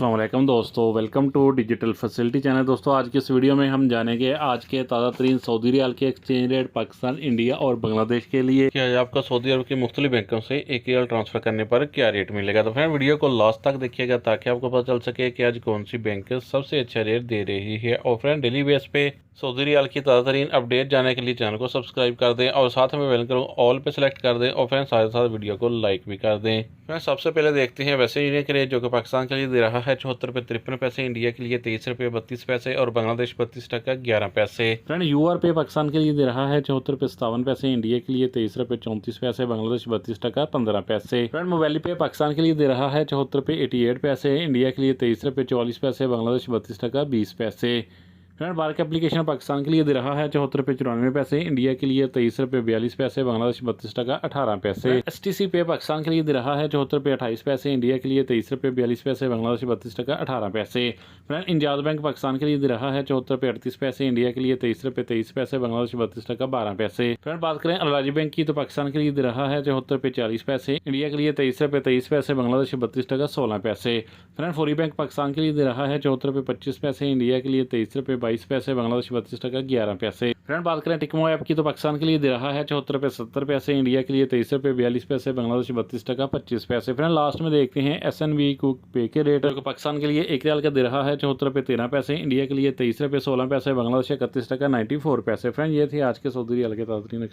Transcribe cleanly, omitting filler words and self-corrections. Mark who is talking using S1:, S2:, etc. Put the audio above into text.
S1: अस्सलाम वालेकुम दोस्तों, welcome to digital facility channel. दोस्तों आज की इस वीडियो में हम जानेंगे आज के ताज़ा तरीन सऊदी रियाल के एक्सचेंज रेट पाकिस्तान, इंडिया और बांग्लादेश के लिए कि आज आपका सऊदी अरब के मुख्तलिफ बैंकों से एक रियाल ट्रांसफ़र करने पर क्या रेट मिलेगा। तो फ्रेंड वीडियो को लास्ट तक देखिएगा ताकि आपको पता चल सके कि आज कौन सी बैंक सबसे अच्छा रेट दे रही है। और फ्रेंड डेली बेस पे सऊदी रियाल की ताज़ा तरीन अपडेट जाने के लिए चैनल को सब्सक्राइब कर दें और साथ में बेल आइकन ऑल पे सेलेक्ट कर दें और फ्रेंड साथ साथ वीडियो को लाइक भी कर दें। फ्रेंड सबसे पहले देखते हैं वैसे इंडिया के रेट जो कि पाकिस्तान के लिए दे रहा है 74 रुपये 53 पैसे, इंडिया के लिए 23 रुपये 32 पैसे और बांग्लादेश 32 टका 11 पैसे। फ्रेंड यूआर पे पाकिस्तान के लिए दे रहा है 74 रुपये 57 पैसे, इंडिया के लिए 23 रुपये 34 पैसे, बांग्लादेश 32 टका 15 पैसे। फ्रेंड मोबाइल पे पाकिस्तान के लिए दे रहा है 74 रुपये 88 पैसे, इंडिया के लिए 23 रुपये 44 पैसे, बांग्लादेश 32 टका 20 पैसे। फ्रेंड बार का एप्लीकेशन पाकिस्तान के लिए दे रहा है 74 रुपये 94 पैसे, इंडिया के लिए 23 रुपये 42 पैसे, बांग्लादेश 32 टका 18 पैसे। STC पे पाकिस्तान के लिए दे रहा है 74 रुपये 28 पैसे, इंडिया के लिए 23 रुपये 42 पैसे, बांग्लादेश 32 टका 18 पैसे। फ्रेंड इंजाज बैंक पाकिस्तान के लिए दे रहा है 74 रुपये 38 पैसे, इंडिया के लिए 23 रुपये 23 पैसे, बांग्लादेश 32 टका 12 पैसे। फ्रेंड बात करें अलाजी बैंक की तो पाकिस्तान के लिए दे रहा है 74 रुपये 40 पैसे, इंडिया के लिए 23 रुपये 23 पैसे, बांग्लादेश 32 टका 16 पैसे। फ्रेंड फौरी बैंक पाकिस्तान के लिए दे रहा है 74 रुपये 25 पैसे, इंडिया के लिए 23 रुपये 22 पैसे, बांग्लादेश 32 टका 11 पैसे। फ्रेंड बात करें टिकमो ऐप की तो पाकिस्तान के लिए दे रहा है 74 रुपये 70 पैसे, इंडिया के लिए 23 रुपये 42 पैसे, बांग्लादेश 32 टका 25 पैसे। फ्रेंड लास्ट में देखते हैं SNB कुक पे के रेट जो पाकिस्तान के लिए एक रियाल का दे रहा है 74 रुपये 13 पैसे, इंडिया के लिए 23 रुपये 16 पैसे, बांग्लादेश 31 टका 94 पैसे। फ्रेंड ये थे आज के सऊदी रियाल के ताज़ा